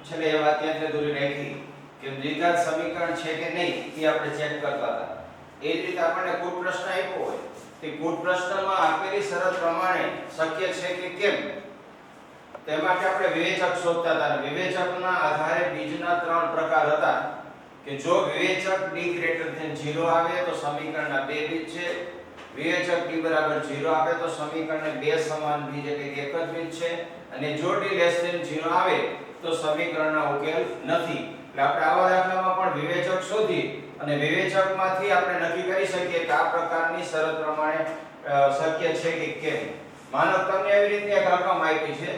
છેલ્લે એ વાત ત્યાં અધૂરી રાખી કે દ્વિઘાત સમીકરણ છે કે નહીં એ આપણે ચેક કરતા હતા. એ જ રીતે આપણને કુલ પ્રશ્ન આપ્યો હોય તે કુલ પ્રશ્નમાં આપેલી શરત પ્રમાણે શક્ય છે કે કેમ તે માટે આપણે વિવેચક શોધતા હતા અને વિવેચકના આધારે બીજના 3 પ્રકાર હતા કે જો વિવેચક d > 0 આવે તો સમીકરણના 2 બીજ છે, વિવેચક d = 0 આવે તો સમીકરણને 2 સમાન બીજ એટલે કે એક જ બીજ છે, અને જો d < 0 આવે તો સમીકરણનો ઉકેલ નથી. એટલે આપણે આવા દાખલામાં પણ વિવેચક શોધી અને વિવેચકમાંથી આપણે નક્કી કરી શકીએ કે આ પ્રકારની શરત પ્રમાણે શક્ય છે કે કેમ. માનો તમને એવી રીતે એક રકમ આપી છે,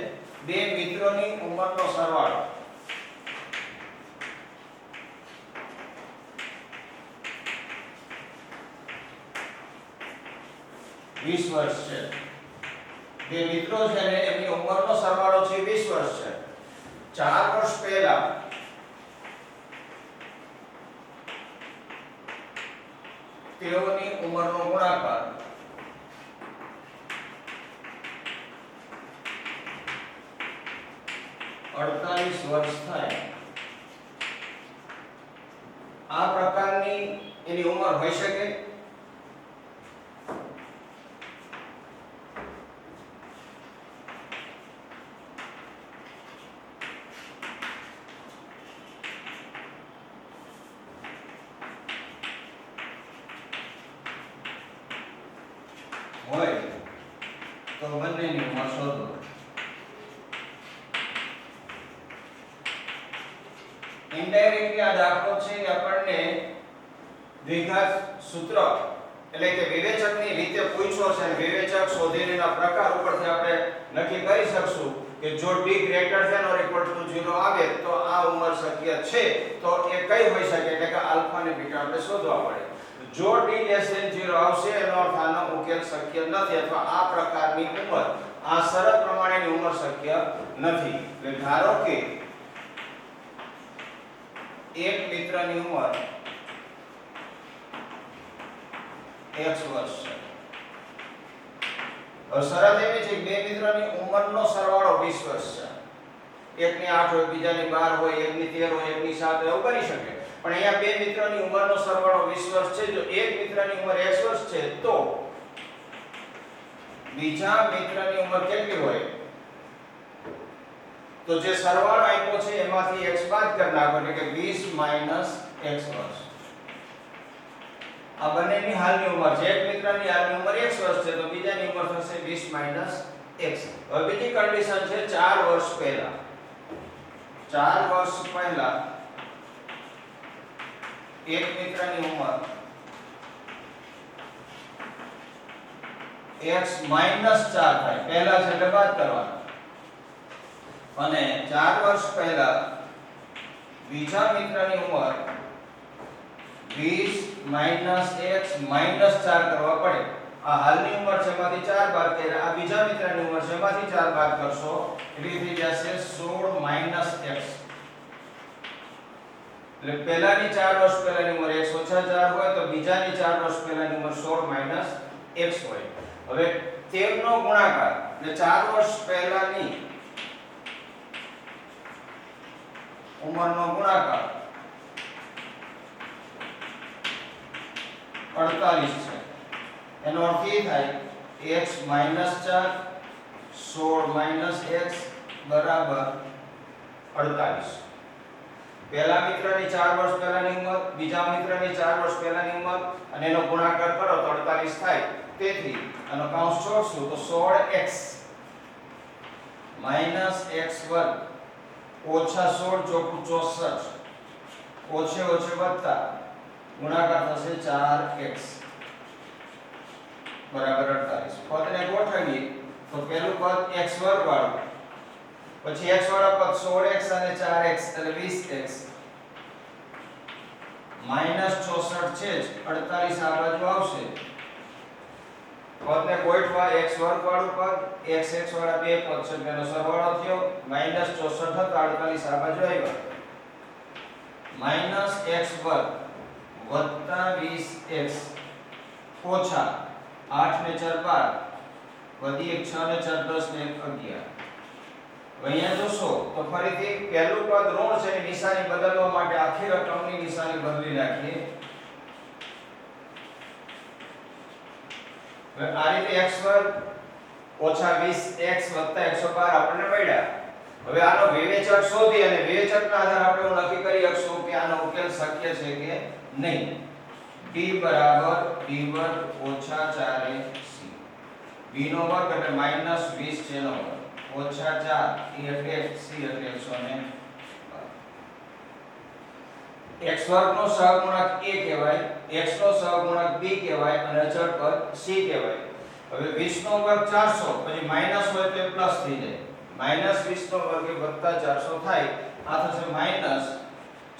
બે મિત્રોની ઉંમરનો સરવાળો વીસ વર્ષ છે. બે મિત્રો છે ને એમની ઉંમરનો સરવાળો છે 20 વર્ષ છે. 4 વર્ષ પહેલા તેઓની ઉંમરનો ગુણાકાર 48 વર્ષ થાય. આ પ્રકારની એની ઉંમર હોઈ શકે. હોય તો બંનેની ઉંમર શોધો. ઇનડાયરેક્ટલી આ દાખલો છે એ આપણને દ્વિઘાત સૂત્ર એટલે કે વિવેચકની રીતે પૂછ્યો છે અને વિવેચક શોધીના પ્રકાર ઉપરથી આપણે નક્કી કરી શકશું કે જો d > 0 આવે તો આ ઉંમર શક્ય છે તો એ કઈ હોઈ શકે એટલે કે આલ્ફા અને બીટા આપણે શોધવા પડે. જો d < 0 આવશે એનો અર્થ આનો ઉકેલ શક્ય નથી અથવા આ પ્રકારની ઉંમર આ શરત પ્રમાણેની ઉંમર શક્ય નથી. એટલે ધારો કે એક મિત્રની ઉંમર x વર્ષ છે. હવે શરત એવી છે કે બે મિત્રોની ઉંમરનો સરવાળો 20 વર્ષ છે. એકની 8 હોય, બીજાની 12 હોય, એકની 13 હોય, એકની 7 હોય, એવું બની શકે. પણ અહીંયા બે મિત્રોની ઉંમરનો સરવાળો 20 વર્ષ છે. જો એક મિત્રની ઉંમર x વર્ષ છે તો બીજા મિત્રની ઉંમર કેટલી હોય? તો જે સરવાળો આપ્યો છે એમાંથી x બાદ કરી નાખો એટલે કે 20 - x વર્ષ. આ બંનેની હાલની ઉંમર છે. એક મિત્રની હાલની ઉંમર x વર્ષ છે તો બીજાની ઉંમર થશે 20 - x. હવે બીજી કન્ડિશન છે 4 વર્ષ પહેલા. 4 વર્ષ પહેલા એક મિત્રની ઉંમર x - 4 થાય. પહેલા છે એટલે બાદ કરવાનો. અને 4 વર્ષ પહેલા બીજા મિત્રની ઉંમર 20 - x - 4 કરવા પડે. આ હાલની ઉંમર છે એમાંથી 4 બાદ કર્યા. આ બીજા મિત્રની ઉંમર છે એમાંથી 4 બાદ કરશો એટલે થઈ જશે 16 - x. એટલે પહેલાની 4 વર્ષ પહેલાની ઉંમર x - 4 હોય તો બીજાની 4 વર્ષ પહેલાની ઉંમર 16 - x હોય. હવે તેમનો ગુણાકાર એટલે 4 વર્ષ પહેલાની ઉંમરનો ગુણાકાર 48 છે. એનો અર્થ એ થાય x - 4 16 - x બરાબર 48. પહેલા મિત્રની 4 વર્ષ પહેલાની ઉંમર, બીજા મિત્રની 4 વર્ષ પહેલાની ઉંમર અને એનો ગુણાકાર કરો તો 48 થાય. તેથી આનો કૌંસ છોડશું તો 16x - x² ઓછા 16 × 64 ઓછે ઓછે વત્તા ગુણાકાર થશે 4x બરાબર 48. પદને ગોઠવીએ તો પહેલું પદ x² વાળું, પછી x વાળા પદ 16x અને 4x એટલે 20x -64 છે જ 48 આ બાજુ આવશે. પદને ગોઠવા x² વાળું પદ, x વાળા બે પદ છે તેનો સરવાળો થયો -64 હતા 48 આ બાજુ આવ્યા. -x² વત્તા 20x ઓછા 8 ને 4 12 વધી 1 6 ને 4 10 ને 1 11 અહીંયા જોશો તો ફરીથી પહેલું પદ ઋણ છે એની નિશાની બદલવા માટે આખી રકમની નિશાની બદલી નાખીએ. હવે આ રીતે x2 ઓછા 20x વત્તા 112 આપણને મળ્યા. હવે આનો વિવેચક શોધી અને વિવેચકના આધારે આપણે એવું નક્કી કરી શકશું કે આનો ઉકેલ શક્ય છે કે નહીં. d બરાબર d વર્ગ ઓછા 4ac b નો વર્ગ એટલે માઈનસ 20 c નો વર્ગ ઓછા 4 e એટલે c એટલે 112. x વર્ગ નો સહગુણક a કહેવાય, x નો સહગુણક b કહેવાય અને અચળ પદ c કહેવાય. હવે 20 નો વર્ગ 400 પછી માઈનસ હોય તો એ પ્લસ થઈ જાય. માઈનસ 20 નો વર્ગ એ વત્તા 400 થાય. આ થશે માઈનસ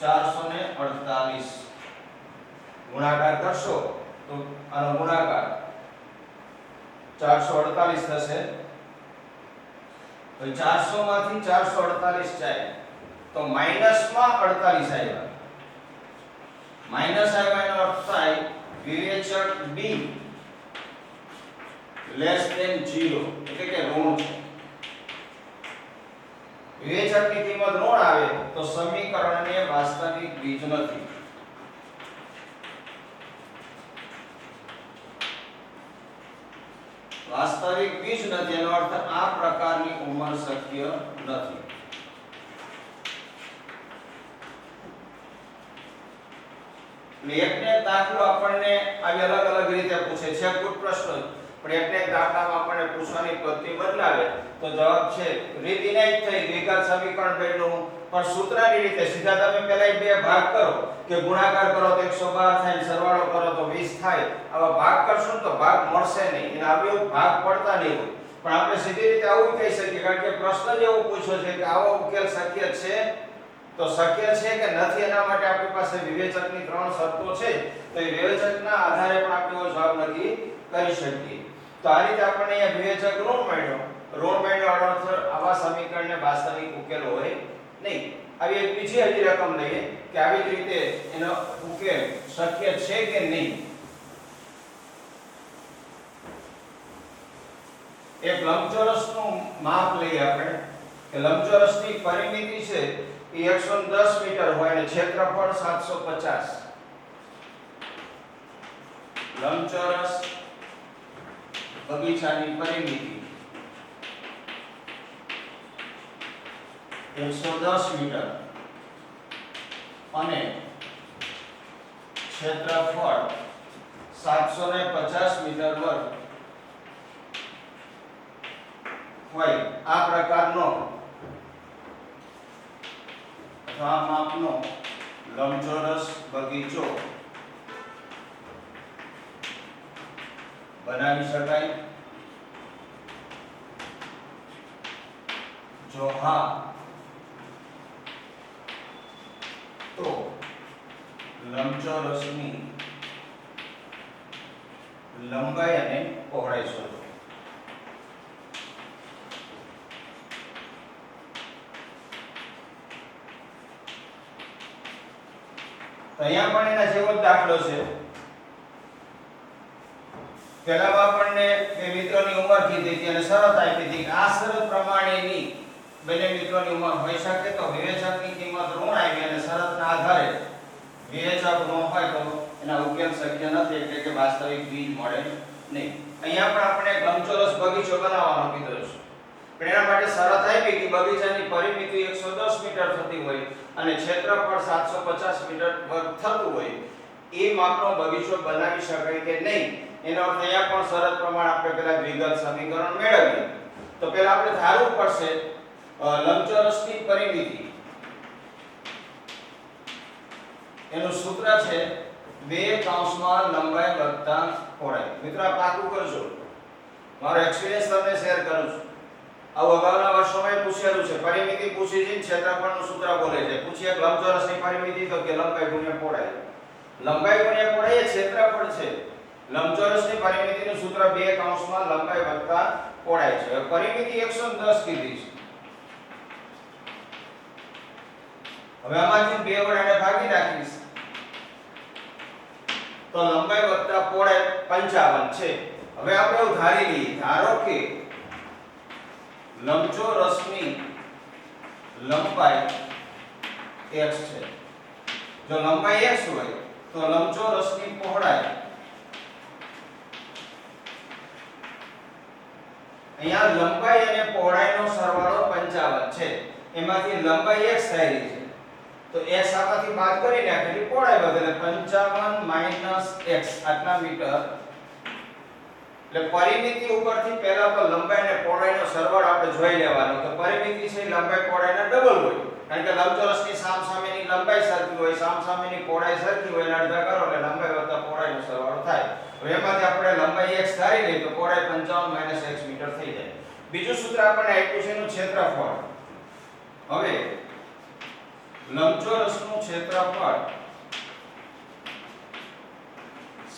448. ગુણાકાર કરશો તો આનો ગુણાકાર 448 થશે. તો 400 માંથી 448 જાય તો માઈનસ માં 48 આવ્યા. માઈનસ આવ્યા એનો અર્થ થાય વિવેચક d લેસ ધેન 0 એટલે કે ઋણ છે. વિવેચકની કિંમત ઋણ આવે તો સમીકરણને વાસ્તવિક બીજ નથી. વાસ્તવિક બીજ નથી એનો અર્થ આ પ્રકારની ઉંમર શક્ય નથી. એકને દાખલો આપણને આવી અલગ અલગ રીતે પૂછે છે કુટ પ્રશ્ન, પણ એકને દાખલામાં આપણને પૂછવાની પદ્ધતિ બદલાવે તો જવાબ છે રીત ઇનાયત થઈ દ્વિઘાત સમીકરણ બેનું, પણ સૂત્રની રીતે સીધા તમે પહેલા બે ભાગ કરો કે ગુણાકાર કરો તો 112 થાય, સરવાળો કરો તો 20 થાય. આવા ભાગ કરશો તો ભાગ મળશે નહીં, એના અવયવ ભાગ પડતા નહીં હોય. પણ આપણે સીધી રીતે આવું કહી શકીએ કારણ કે પ્રશ્ન જ એવો પૂછ્યો છે કે આવો ઉકેલ શક્ય છે. તો શક્ય છે કે નથી એના માટે આપણી પાસે વિવેચકની ત્રણ શરતો છે. તો એ વિવેચકના આધારે પણ આપણે જવાબ નક્કી કરી શકીએ. તો આ રીતે આપણને અહીંયા વિવેચક ઋણ મળ્યો. ઋણ મળ્યો અર્થ આવા સમીકરણને વાસ્તવિક ઉકેલ હોય નહીં. આવી એક બીજી હજી રકમ લઈએ કે આવી જ રીતે એનો ઉકેલ શક્ય છે કે નહીં. એક લંબચોરસનું માપ લઈએ આપણે કે લંબચોરસની પરિમિતિ છે એ 110 મીટર હોય અને ક્ષેત્રફળ 750. લંબચોરસ બગીચાની પરિમિતિ 110 મીટર અને ક્ષેત્રફળ 750 મીટર વર્ગ હોય. આ પ્રકારનો આ માપનો લંબચોરસ બગીચો બનાવી શકાય. જો હા તો લંબચોરસની લંબાઈ અને પહોળાઈ શોધો. તો અહીંયા પણ એના જેવો જ દાખલો છે. પહેલામાં આપણને બે મિત્રોની ઉંમર કીધી હતી અને શરત આપી હતી કે આ શરત પ્રમાણેની બંને મિત્રોની ઉંમર હોઈ શકે. તો વિવેચકની કિંમત ઋણ આવી અને શરતના આધારે વિવેચક ઋણ હોય તો એના ઉકેલ શક્ય નથી એટલે કે વાસ્તવિક બીજ મળે નહીં. અહીંયા પણ આપણે એક લંબચોરસ બગીચો બનાવવાનો કીધો છે, પણ એના માટે શરત આપી કે બગીચાની પરિમિતિ 110 મીટર થતી હોય અને ક્ષેત્રફળ 750 મીટર વર્ગ થતું હોય. એ માપનો બગીચો બનાવી શકાય કે નહીં એનો અર્થ અહીંયા પણ શરત પ્રમાણે આપણે પહેલા દ્વિઘાત સમીકરણ મેળવીએ. તો પહેલા આપણે ધારવું પડશે લંબચોરસની પરિમિતિ એનું સૂત્ર છે 2 કૌંસમાં લંબાઈ વત્તા પહોળાઈ. મિત્રો આ પાકું કરજો, મારો એક્સપીરિયન્સ તમને શેર કરું છું. આવું અગાઉના વર્ષોમાં પૂછેલું છે. પરિમિતિ પૂછી છે, ક્ષેત્રફળનું સૂત્ર બોલે છે. પૂછીએ લંબચોરસની પરિમિતિ તો કે લંબાઈ ગુણ્યા પહોળાઈ. લંબાઈ ગુણ્યા પહોળાઈ એ ક્ષેત્રફળ છે. લંબચોરસની પરિમિતિનું સૂત્ર 2 કૌંસમાં લંબાઈ વત્તા પહોળાઈ છે. પરિમિતિ 110 કીધી છે. હવે આમાંથી 2 વડે ભાગી નાખીશ તો લંબાઈ વત્તા પહોળાઈ 55 છે. હવે આપણે એવું ધારી લઈએ, ધારો કે લંબચોરસની લંબાઈ x છે. જો લંબાઈ x હોય તો લંબચોરસની પહોળાઈ અહીંયા લંબાઈ અને પહોળાઈનો સરવાળો 55 છે. એમાંથી લંબાઈ x થઈ રહી છે તો x આમાંથી બાદ કરી નાખીએ પહોળાઈ વધે એટલે 55 - x આટલા મીટર. એટલે પરિમિતિ ઉપરથી પહેલા તો લંબાઈ અને પહોળાઈનો સરવાળો આપણે જોઈ લેવાનો. તો પરિમિતિ છે લંબાઈ પહોળાઈના ડબલ હોય કારણ કે લંબચોરસની સામસામેની લંબાઈ સરખી હોય સામસામેની પહોળાઈ સરખી હોય એટલે અડધા કરો એટલે લંબાઈ વત્તા પહોળાઈનો સરવાળો થાય. હવે એમાંથી આપણે લંબાઈ x ધારી લઈએ તો પહોળાઈ 55 - x મીટર થઈ જાય. બીજું સૂત્ર આપણને આપ્યું છે એનું ક્ષેત્રફળ. હવે લંબચોરસનું ક્ષેત્રફળ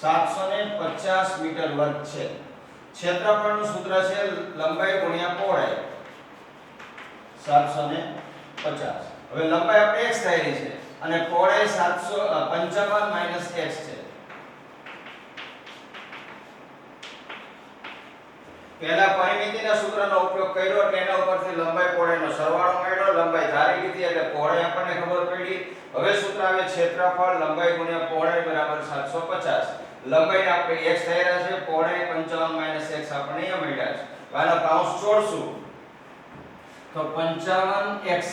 750 મીટર વર્ગ છે. ક્ષેત્રફળનું સૂત્ર છે લંબાઈ ગુણ્યા પહોળાઈ 750. હવે લંબાઈ આપણે x ધારી છે અને પહોળાઈ 755 - x છે. પહેલા પરિમિતિના સૂત્રનો ઉપયોગ કર્યો એટલે એના ઉપરથી લંબાઈ પહોળાઈનો સરવાળો મળ્યો. લંબાઈ ધારી લીધી એટલે પહોળાઈ આપણને ખબર પડી. હવે સૂત્ર આવે ક્ષેત્રફળ લંબાઈ ગુણ્યા પહોળાઈ બરાબર 750. લંબાઈને આપણે x ધાર્યા છે પહોળાઈ 55 - x આપણને અહીંયા મળ્યા છે. આનો કૌંસ જોડશું તો 55x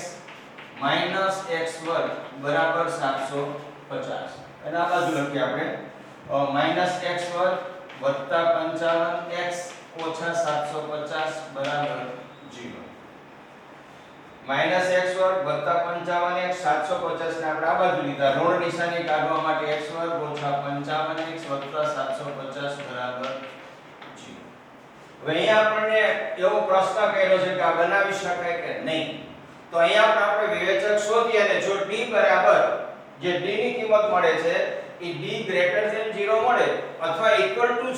- x વર્ગ બરાબર 750. અને આ બાજુ લખીએ આપણે -x વર્ગ વત્તા 55x ઓછા 750 બરાબર 0. -x વર્ગ વત્તા 55x 750 ને આપણે આ બાજુ લીધા. ઋણ નિશાની કાઢવા માટે x વર્ગ ઓછા 55x વત્તા 750 બરાબર 0. હવે અહીંયા આપણને એવો પ્રશ્ન કર્યો છે કે આ બનાવી શકાય કે નહીં. તો અહીંયા પણ આપણે વિવેચક શોધીએ અને જો d બરાબર જે d ની કિંમત મળે છે એ d > 0 મળે અથવા =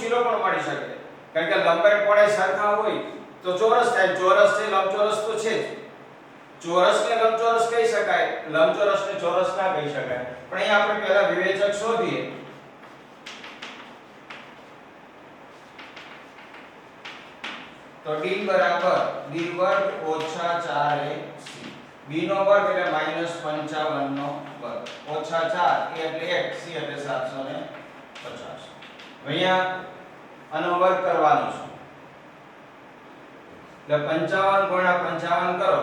0 પણ મળી શકે. કારણ કે લંબાઈ પહોળાઈ સરખા હોય તો ચોરસ થાય. ચોરસ છે લંબચોરસ તો છે જ. ચોરસને લંબચોરસ કહી શકાય, લંબચોરસને ચોરસ ના કહી શકાય. પણ અહીંયા આપણે પહેલા વિવેચક શોધીએ. તો d બરાબર b વર્ગ ઓછા 4ac. b નો વર્ગ એટલે -55 નો વર્ગ ઓછા 4 એટલે 1 c એટલે 750. અહીંયા આનો વર્ગ કરવાનો છે એટલે 55 ગુણ્યા 55 કરો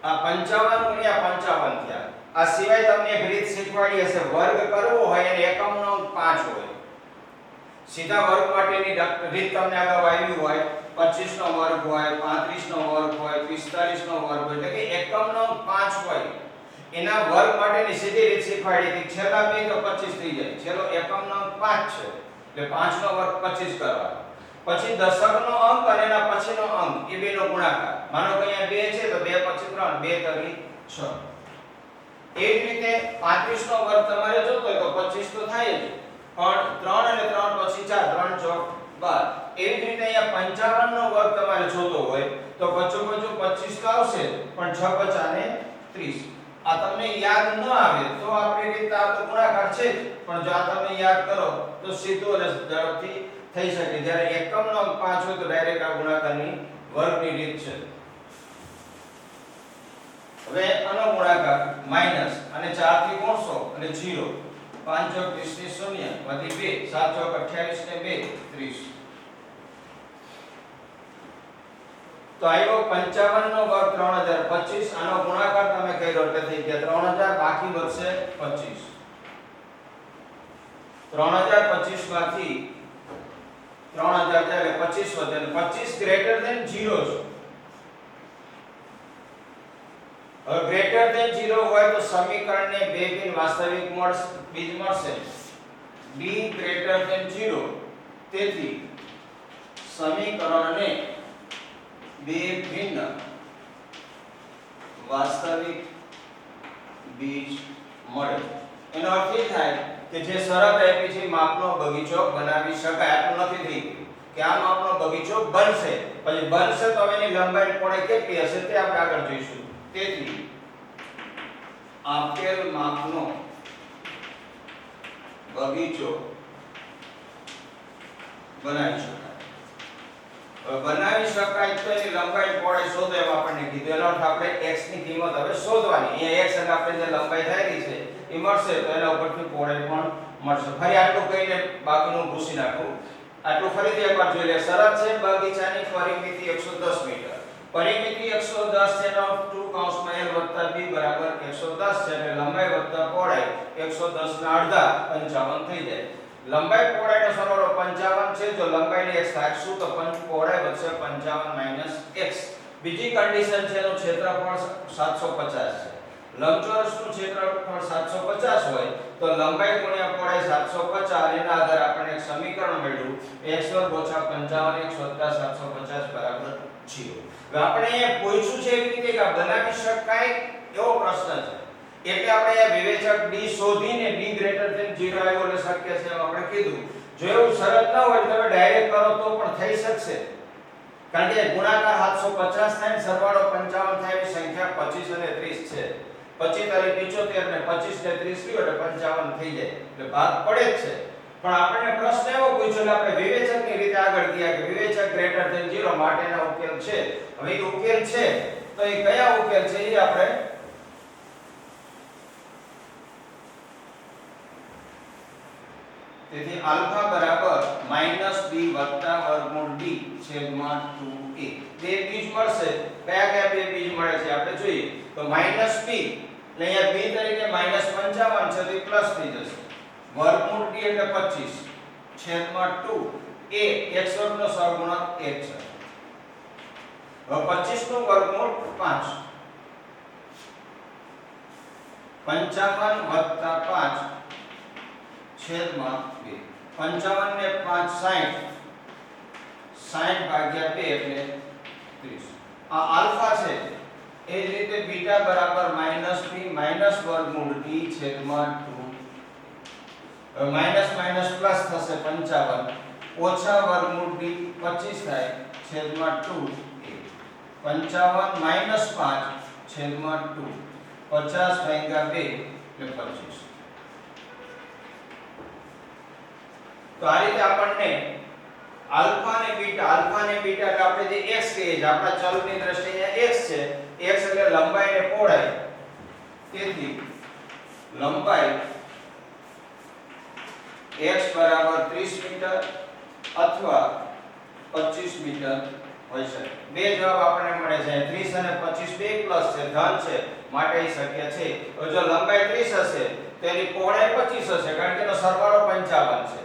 આ 55 ગુણ્યા 55 થયા. આ સિવાય તમને એક રીત શીખવાડી હશે. વર્ગ કરવો હોય અને એકમનો 5 હોય. સીધા વર્ગ માટેની રીત તમને આગળ આવી હોય 25 નો વર્ગ હોય 35 નો વર્ગ હોય 45 નો વર્ગ હોય એટલે કે એકમનો 5 હોય એના વર્ગ માટેની સીધી રીત શીખવાડી હતી. છેલ્લા બે તો 25 થઈ જાય. છેલ્લો એકમનો 5 છે એટલે 5 નો વર્ગ 25 કરવાનો. પછી દશકનો અંક અને એના પછીનો અંક એ બેનો ગુણાકાર. માનો કે અહીંયા 2 છે તો 2 પછી 3 2 તરી 6. એ જ રીતે 35 નો વર્ગ તમારે જોતો હોય તો 25 તો થાય જ પણ 3 અને 3 પછી 4 3 ચોક 12. એ જ રીતે અહીંયા 55 નો વર્ગ તમારે જોતો હોય તો 25 તો આવશે પણ 6 5 ને 30. આ તમને યાદ ન આવે તો આપણી રીતે આ તો ગુણાકાર છે પણ જો આ તમે યાદ કરો તો સીધો અને ઝડપથી થઈ શકે. જ્યારે એકમનો અંક 5 હોય તો ડાયરેક્ટ આ ગુણાકારની વર્ગની રીત છે. હવે આનો ગુણાકાર માઈનસ અને 4 થી ગુણશો અને 0 5 ચોક 30 ની 0 વધી 2 7 ચોક 28 ને 2 30. તો આવ્યો 55 નો વર્ગ 3025. આનો ગુણાકાર તમે કર્યો એટલે થઈ ગયા 3000. બાકી વધશે 25. 3025 માંથી 3000 એટલે 25 વધે અને 25 > 0 છે. હવે ગ્રેટર ધેન 0 હોય તો સમીકરણને બે ભિન્ન વાસ્તવિક બીજ મળશે. d > 0 તેથી સમીકરણને બે ભિન્ન વાસ્તવિક બીજ મળે. એનો અર્થ એ થાય કે જે શરત આપી છે માપનો બગીચો બનાવી શકાય. આટલું નથી થઈ ગયું. કે આ માપનો બગીચો બનશે. પછી બનશે તો હવે એની લંબાઈ પહોળાઈ કેટલી હશે તે આપણે આગળ જોઈશું. તેથી આપેલ માપનો બગીચો બનાવી શકાય. બનાવી શકાય તો એની લંબાઈ પહોળાઈ શોધો એમ આપણને કીધું. એનો અર્થ આપણે x ની કિંમત હવે શોધવાની. અહીંયા x એટલે આપણે જે લંબાઈ થયેલી છે એ મળશે તો એના ઉપરથી પહોળાઈ પણ મળશે. ફરી આટલું કહીને બાકીનું ભૂસી નાખું. આટલું ફરીથી એકવાર જોઈ લે. શરત છે બગીચાની પરિમિતિ 110 મીટર. પરિમિતિ 110 છે એનો 2 કૌંસમાં l + b બરાબર 110 છે એટલે લંબાઈ વત્તા પહોળાઈ 110 ના અડધા 55 થઈ જાય. લંબાઈ પહોળાઈનો સરવાળો 55 છે. જો લંબાઈને x રાખશું તો પહોળાઈ વધશે 55 - x. બીજી કન્ડિશન છે એનું ક્ષેત્રફળ 750 છે. લંબચોરસનું ક્ષેત્રફળ 750 હોય તો લંબાઈ ગુણ્યા પહોળાઈ 750 એના આધારે આપણે એક સમીકરણ મેળવ્યું x² - 55x + 750 બરાબર 0. હવે આપણે અહીંયા પૂછ્યું છે એવી રીતે કે બનાવી શકાય એવો પ્રશ્ન છે. એટલે આપણે અહીંયા વિવેચક d શોધીને d > 0 આવ્યો એટલે શક્ય છે એમ આપણે કીધું. જો એવું શરત ન હોય તો તમે ડાયરેક્ટ કરો તો પણ થઈ શકશે. કારણ કે ગુણાકાર 750 થાય ને સરવાળો 55 થાય એવી સંખ્યા 25 અને 30 છે. 25 * 75 ને 25 ને 30 લ્યો એટલે 55 થઈ જાય. એટલે ભાગ પડે જ છે. પણ આપણને પ્રશ્ન એવો પૂછ્યો એટલે આપણે વિવેચકની રીતે આગળ ગયા કે વિવેચક > 0 માટેના ઉકેલ છે. હવે એ ઉકેલ છે તો એ કયા ઉકેલ છે એ આપણે તેથી આલ્ફા બરાબર -b વત્તા વર્ગમૂળ d છેદમાં 2a. બે બીજ મળશે. કયા કયા બે બીજ મળે છે આપણે જોઈએ. તો -b એટલે અહીંયા b તરીકે -55 છે તો એ પ્લસ થઈ જશે. વર્ગમૂળ d એટલે 25 છેદમાં 2a x વર્ગ નો સહગુણક 1 છે. હવે 25 નું વર્ગમૂળ 5 55 + 5 છેદમાં 2. 55 ને 5 60 60 ભાગ્યા 2 એટલે 30. આ આલ્ફા છે. એ જ રીતે બીટા બરાબર -b વર્ગમૂળ d છેદમાં 2. હવે માઈનસ માઈનસ પ્લસ થશે 55 ઓછા વર્ગમૂળ d 25 થાય છેદમાં 2a. 55 - 5 છેદમાં 2. 50 ભાગ્યા 2 એટલે 25. તો આ રીતે આપણને આલ્ફા અને બીટા એટલે આપણે જે x કહીએ છીએ આપણા ચલની દ્રષ્ટિએ x છે. x એટલે લંબાઈ અને પહોળાઈ. તેથી લંબાઈ x બરાબર 30 મીટર અથવા 25 મીટર હોઈ શકે. બે જવાબ આપણને મળે છે. 30 અને 25 બે પ્લસ છે, ધન છે, માટે એ શક્ય છે. જો લંબાઈ 30 હશે તો એની પહોળાઈ 25 હશે કારણ કે એનો સરવાળો 55 છે.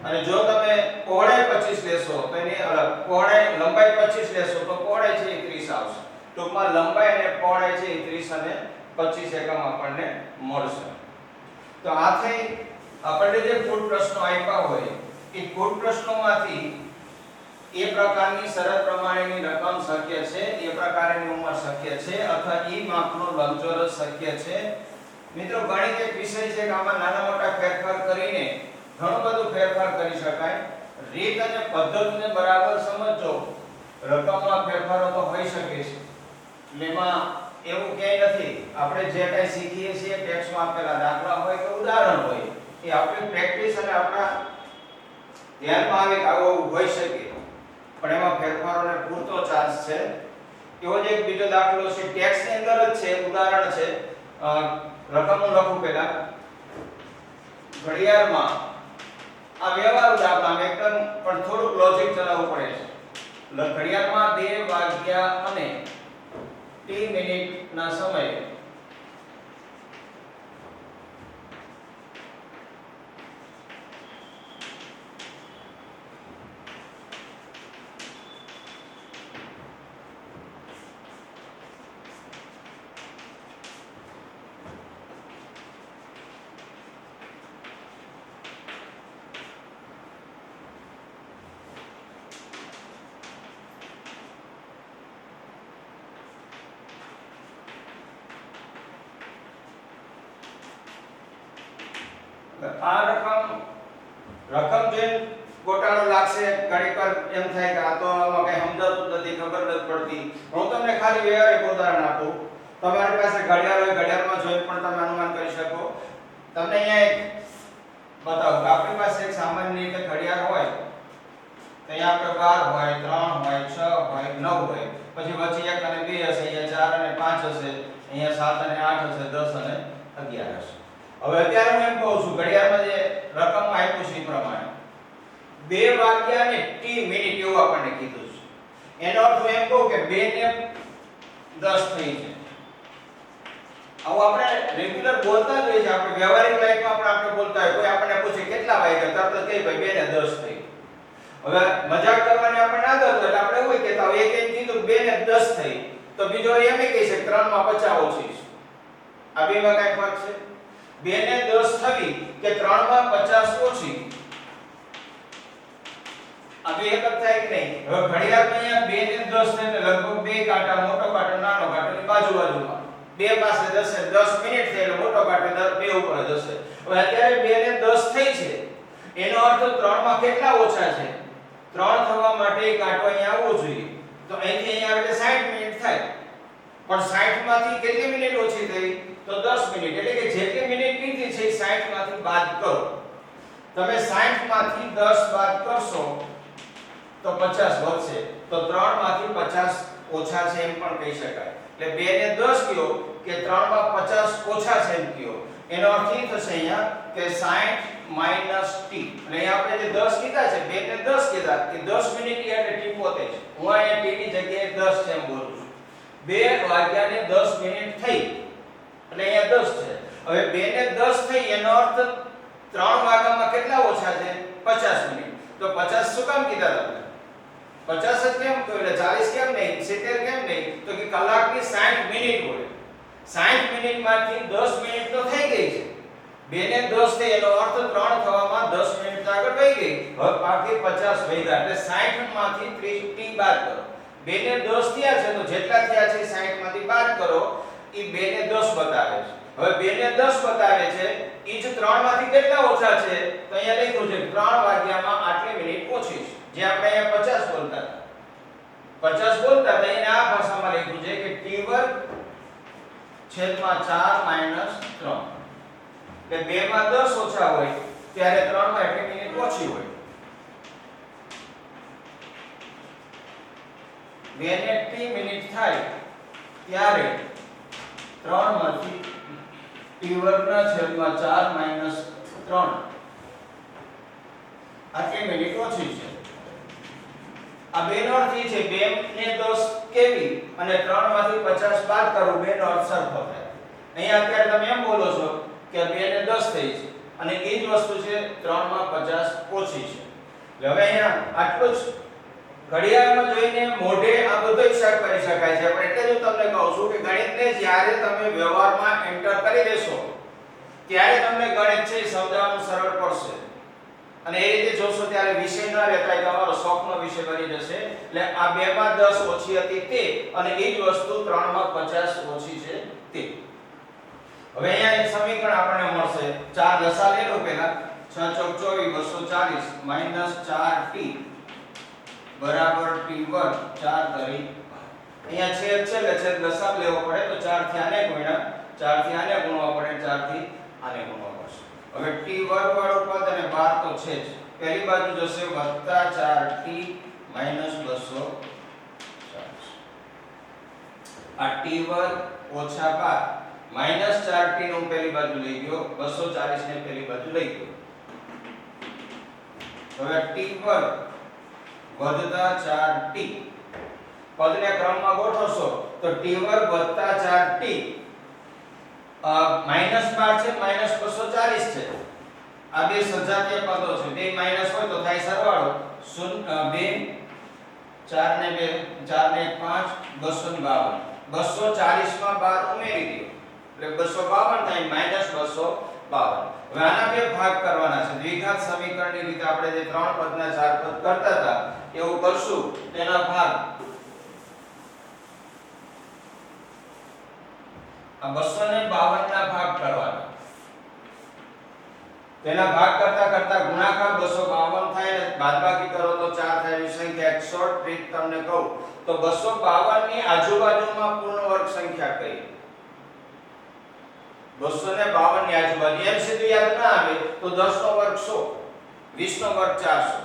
અને જો તમે પહોળાઈ 25 લેશો તો એની લંબાઈ 25 લેશો તો પહોળાઈ છે એ 30 આવશે. ટૂંકમાં લંબાઈ અને પહોળાઈ છે એ 30 અને 25 એકમ આપણને મળશે. તો આ થઈ આપણને જે કુલ પ્રશ્નો આપ્યા હોય એ કુલ પ્રશ્નોમાંથી એ પ્રકારની શરત પ્રમાણેની રકમ શક્ય છે, એ પ્રકારની ઉંમર શક્ય છે અથવા ઈ માપનો લંબચોરસ શક્ય છે. મિત્રો ગણિત એક વિષય છે કે આમાં નાના મોટા ફેરફાર કરીને ઘણું બધું ફેરફાર કરી શકાય. રીત અને પદ્ધતિને બરાબર સમજો રકમમાં ફેરફારો તો હોઈ શકે છે. એટલે એમાં એવું ક્યાંય નથી. આપણે જે કંઈ શીખીએ છીએ ટેક્સ્ટમાં આપેલા દાખલા હોય કે ઉદાહરણ હોય એ આપણી પ્રેક્ટિસ અને આપણા ધ્યાનમાં આવે કે આવું હોઈ શકે પણ એમાં ફેરફારોને પૂરતો ચાન્સ છે. એવો જ એક બીજો દાખલો છે ટેક્સ્ટની અંદર જ છે, ઉદાહરણ છે. રકમ હું લખું પહેલા ઘડિયાળમાં આ વ્યવહારુ દાખલા એકદમ પણ થોડુંક લોજિક ચલાવવું પડે છે. ઘડિયાળમાં 2 વાગ્યા અને t મિનિટના સમયે આ રકમ જે ગોટાળો લાગશે, ઘણીક વાર એમ થાય કે આ તો આમાં કઈ સમજાતું જ નથી, ખબર નથી પડતી. હું તમને ખાલી વ્યવહારિક ઉદાહરણ આપું. તમારી પાસે ઘડિયાળ હોય, ઘડિયાળમાં જોઈ પણ તમે અનુમાન કરી શકો. તમને અહીંયા એક બતાવું કે આપણી પાસે એક સામાન્ય રીતે ઘડિયાળ હોય તો અહીંયા આપણે 12 હોય, 3 હોય, 6 હોય, 9 હોય, પછી વચ્ચે 1 અને 2 હશે, અહીંયા 4 અને 5 હશે, અહીંયા 7 અને 8 હશે, 10 અને 11 હશે. હવે અત્યારે હું એમ કહું છું ઘડિયાળમાં જે રકમ આપ્યું છે એ પ્રમાણે 2 વાગ્યા અને t મિનિટ એવું આપણને કીધું છે. એનો અર્થ હું એમ કહું કે 2 ને 10 થઈ છે. આવું આપણે રેગ્યુલર બોલતા જ હોઈએ છીએ, આપણે વ્યવહારિક લાઈફમાં પણ આપણે બોલતા હોય. કોઈ આપણને પૂછે કેટલા વાગ્યા, તરત જ કહે ભાઈ 2 ને 10 થઈ. હવે મજાક કરવાની આપણને આદત હોય એટલે આપણે એવું કહેતા હોય, એક કીધું 2 ને 10 થઈ તો બીજો એમ કહે છે 3 માં 50 ઓછી છે. આ બેમાં કઈ ફરક છે? 2 ને 10 થવી કે 3 માં 50 ઓછી, આ બે એક જ થાય કે નહીં? હવે ઘડિયાળમાં અહીંયા 2 ને 10 થાય એટલે લગભગ બે કાંટા, મોટો કાંટો નાનો કાંટો ની બાજુમાં બે પાસે જશે. 10 મિનિટ થાય એટલે મોટો કાંટો બે ઉપર જશે. હવે અત્યારે 2 ને 10 થઈ છે, એનો અર્થ 3 માં કેટલા ઓછા છે? 3 થવા માટે કાંટો અહીંયા આવવો જોઈએ. તો અહીંથી અહીંયા આવે એટલે 60 મિનિટ થાય. પણ 60 માંથી કેટલી મિનિટ ઓછી થઈ? તો 10 મિનિટ. એટલે કે જેટલી મિનિટ કીધી છે 60 માંથી બાદ કરો. તમે 60 માંથી 10 બાદ કરશો તો 50 વધશે. તો 3 માંથી 50 ઓછા છે એમ પણ કહી શકાય. એટલે 2 ને 10 કયો કે 3 માં 50 ઓછા છે એમ કયો. એનો અર્થ એ થશે અહીંયા કે 60 માઈનસ t. અને અહીંયા આપણે જે 10 કીધા છે, 2 ને 10 કીધા કે 10 મિનિટ એટલે t પોતે છે. હું અહીંયા t ની જગ્યાએ 10 છે એમ બોલું છું. 2 વાગ્યા ને 10 મિનિટ થઈ એટલે અહીંયા 10 છે. હવે 2 ને 10 થઈ એનો અર્થ 3 વાગ્યામાં કેટલા ઓછા છે? 50 મિનિટ. તો 50 શું કામ કીધા તમે? 50 જ કેમ કહ્યું? એટલે 40 કેમ નહીં? 70 કેમ નહીં? તો કે કલાકની 60 મિનિટ હોય. 60 મિનિટમાંથી 10 મિનિટ તો થઈ ગઈ છે. 2 ને 10 થઈ એનો અર્થ 3 થવામાં 10 મિનિટ આગળ વહી ગઈ. હવે બાકી 50 વધ્યા એટલે 60 માંથી 30 t બાદ કરો. 2 ને 10 થયા છે તો જેટલા થયા છે 60 માંથી બાદ કરો, ઈ 2 ને 10 બતાવે છે. હવે 2 ને 10 બતાવે છે, ઈ જ 3 માંથી કેટલા ઓછા છે? તો અહીંયા લખ્યું છે 3 વાગ્યામાં આટલી મિનિટ ઓછી છે. જે આપણે અહીંયા 50 બોલતા હતા, 50 બોલતા હતા એને આ ભાષામાં લખ્યું છે કે t વર્ગ છેદમાં 4 માઈનસ 3. કે 2 માં 10 ઓછા હોય ત્યારે 3 માં એટલી મિનિટ ઓછી હોય. 2 ને t મિનિટ થાય ત્યારે 3 માંથી t વર્ગના છેદમાં 4 માઈનસ 3 આટલી મિનિટ ઓછી છે. આ બેનો અર્થ એ છે 2 ને 10 કેવી અને 3 માંથી 50 બાદ કરવું, બેનો અર્થ સરખો થાય. અહીંયા અત્યારે તમે એમ બોલો છો કે 2 ને 10 થઈ છે અને એ જ વસ્તુ છે 3 માં 50 ઓછી છે. એટલે હવે અહીંયા આટલું જ ઘડિયાળમાં જોઈને મોઢે આ બધો હિસાબ કરી શકાય છે. પણ એટલે જ હું તમને કહું છું કે ગણિતને જ્યારે તમે વ્યવહારમાં એન્ટર કરી દેશો ત્યારે તમને ગણિત છે સમજાવવાનું સરળ પડશે. અને એ રીતે જોશો ત્યારે વિષય ન રહેતા તમારો શોખનો વિષય બની જશે. એટલે આ 2 માં 10 ઓછી હતી તે અને એ જ વસ્તુ 3 માં 50 ઓછી છે તે. હવે અહીંયા એક સમીકરણ આપણને મળશે. 4 લસા લઈ લો પહેલા. 6 ચોક 24 240 4t બરાબર t વર્ગ 4 તરી. અહીંયા છેદ છે એટલે છેદ લસા લેવો પડે તો 4 થી આને ગુણ્યા 4 થી આને ગુણવા પડે, 4 થી આને ગુણવા પડશે. હવે t વર્ગ વાળું પદ અને 12 તો છે જ. પહેલી બાજુ જશે વત્તા 4t માઈનસ 240. આ t વર્ગ ઓછા 12 માઈનસ 4t નું પહેલી બાજુ લઈ ગયો, 240 ને પહેલી બાજુ લઈ ગયો. હવે t વર્ગ વધતા 4t પદને ક્રમમાં ગોઠવશો તો t વર્ગ વત્તા 4t માઈનસ 12 છે, માઈનસ 240 છે. આ બે સજાતીય પદો છે, બે માઈનસ હોય તો થાય સરવાળો 2 4 ને 2 4 ને 5 252. 240 માં 12 ઉમેરી દો એટલે 252 થાય માઈનસ 252. હવે આના બે ભાગ કરવાના છે. દ્વિઘાત સમીકરણની રીતે આપણે જે 3 પદના 4 પદ કરતા હતા એવું કરશું. તેના ભાગ આ 252 ના ભાગ કરવાના. તેના ભાગ કરતા કરતા ગુણાકાર 252 થાય અને બાદબાકી કરો તો 4 થાય એવી સંખ્યા. એક શોર્ટ ટ્રીક તમને કહું તો 252 ની આજુબાજુમાં પૂર્ણ વર્ગ સંખ્યા કઈ? 252 ની આજુબાજુ એમ સીધું યાદ ના આવે તો 10 નો વર્ગ 100, 20 નો વર્ગ 400.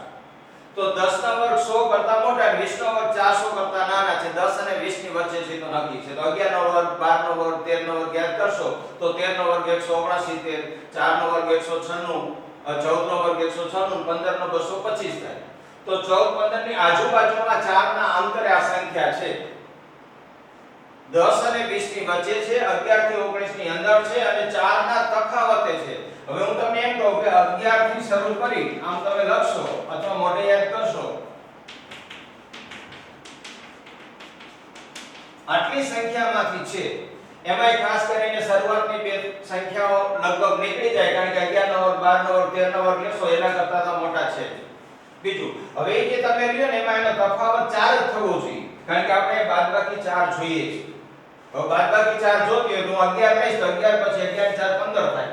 તો 10 નો વર્ગ 100 કરતા મોટા, 20 નો વર્ગ 400 કરતા નાના છે. 10 અને 20 ની વચ્ચે છે તો નક્કી છે. તો 11 નો વર્ગ, 12 નો વર્ગ, 13 નો વર્ગ યાદ કરશો તો 13 નો વર્ગ 179, 4 નો વર્ગ 196, 14 નો વર્ગ 196, 15 નો 225 થાય. તો 14, 15 ની આજુબાજુમાં 4 ના અંતરે આ સંખ્યા છે. 10 અને 20 ની વચ્ચે છે, 11 થી 19 ની અંદર છે અને 4 ના તફાવતે છે. હવે હું તમને એમ કહું કે 11 થી શરૂ કરી આમ તમે લખશો અથવા મોઢે યાદ કરશો. આટલી સંખ્યામાંથી છે એમાંય ખાસ કરીને શરૂઆતની બે સંખ્યાઓ લગભગ નીકળી જાય કારણ કે 11 નો વર્ગ, 12 નો વર્ગ, 13 નો વર્ગ લેશો એના કરતા તો મોટા છે. બીજું હવે જે તમે લ્યો ને એમાં એનો તફાવત 4 જ થવો જોઈએ કારણ કે આપણે બાદબાકી 4 જોઈએ છે. હવે બાદબાકી 4 જોતી હોય તો 11 લઈશ તો 11 પછી 11 4 15 થાય.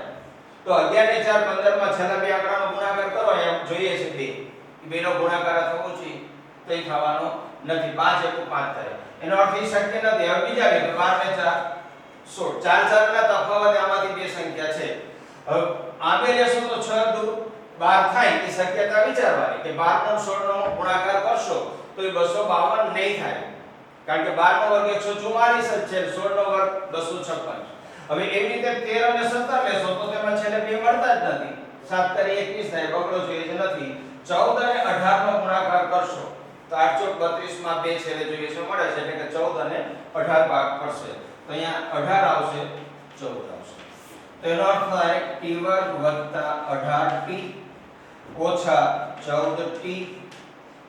તો 11 ને 4 15 માં છેલ્લા બે આંકડાનો ગુણાકાર કરો એમ જોઈએ છે 2. એ બેનો ગુણાકાર થવો જોઈએ તો એ થવાનો નથી. 5 * 1 = 5 થાય. એનો અર્થ એ શક્ય નથી. હવે બીજા કે 12 ને 4 16. 4 ના તફાવતે આમાંથી બે સંખ્યા છે. હવે આમે લેશો તો 6 દુ 12 થાય. એ શક્યતા વિચારવાની કે 12 નો 16 નો ગુણાકાર કરશો તો એ 252 નહીં થાય કારણ કે 12 નો વર્ગ 144 જ છે, 16 નો વર્ગ 256. હવે એવી રીતે 13 અને 17 લેશો તો તેમાં છેલ્લે બે મળતા જ નથી. 7 * 21 થાય, બગડો જોઈએ છે નથી. 14 અને 18 નો ગુણાકાર કરશો તો 8 * 32 માં બે છેલ્લે જોઈએ છે મળે છે એટલે કે 14 અને 18 ભાગ પડશે તો અહીંયા 18 આવશે, 14 આવશે. તો એનો અર્થ થાય t2 + 18t ઓછા 14t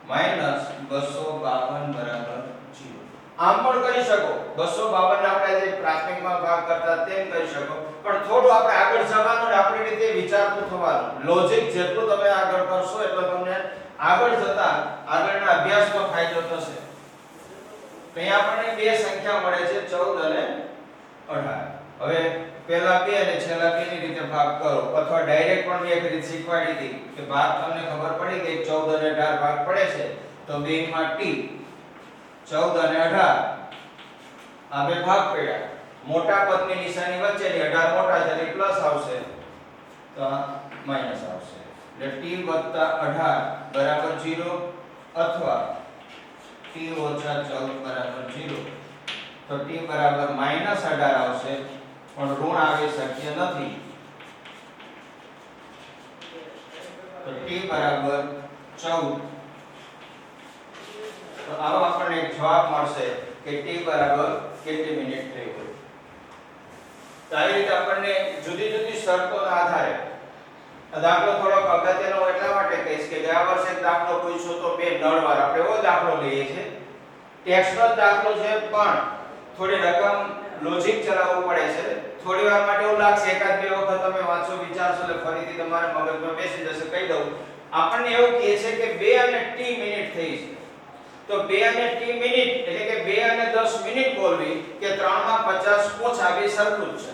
માઈનસ 252 બરાબર 0. આમ પણ કરી શકો. 252 ને આપણે જે પ્રાથમિકમાં ભાગ કરતા તેમ કરી શકો પણ થોડું આપણે આગળ જવાનું ને આપણી રીતે વિચારતું થવાનું. લોજિક જેટલું તમે આગળ કરશો એટલો તમને આગળ જતા આગળના અભ્યાસમાં ફાયદો થશે. તો અહીંયા આપણને બે સંખ્યા મળે છે 14 અને 18. હવે પહેલા બે અને છેલ્લા બે ની રીતે ભાગ કરો અથવા ડાયરેક્ટ પણ એક રીત શીખવાડી હતી કે ભાગ તમને ખબર પડી કે 14 અને 18 ભાગ પડે છે તો 2 માં t 14 અને 18 આ બે ભાગ પડ્યા. મોટા પદની નિશાની વચ્ચેની 18 મોટા છે એટલે પ્લસ આવશે તો માઈનસ આવશે. એટલે t + 18 બરાબર 0 અથવા t - 14 બરાબર 0. તો t બરાબર -18 આવશે પણ ઋણ આવી શક્ય નથી. તો t બરાબર 14. તો આવો આપણને એક જવાબ મળશે કે t બરાબર કેટલી મિનિટ થઈ હોય. તો આવી રીતે આપણને જુદી જુદી શરતોના આધારે દાખલો થોડોક અગત્યનો એટલા માટે કહીશ કે ગયા વર્ષે દાખલો પૂછ્યો તો બે નળવાર આપણે એવો દાખલો લઈએ છીએ. ટેક્સ્ટનો દાખલો છે પણ થોડી રકમ લોજિક ચલાવવું પડે છે. થોડી વાર માટે એવું લાગશે એકાદ બે વખત તમે વાંચો વિચારશો એટલે ફરીથી તમારા મગજમાં બેસી જશે. કહી દઉં આપણને એવું કહે છે કે 2 અને t મિનિટ થઈ છે તો 2 અને t મિનિટ એટલે કે 2 અને 10 મિનિટ બોલવી કે 3 માં 50 ઓછા બે સરખું જ છે.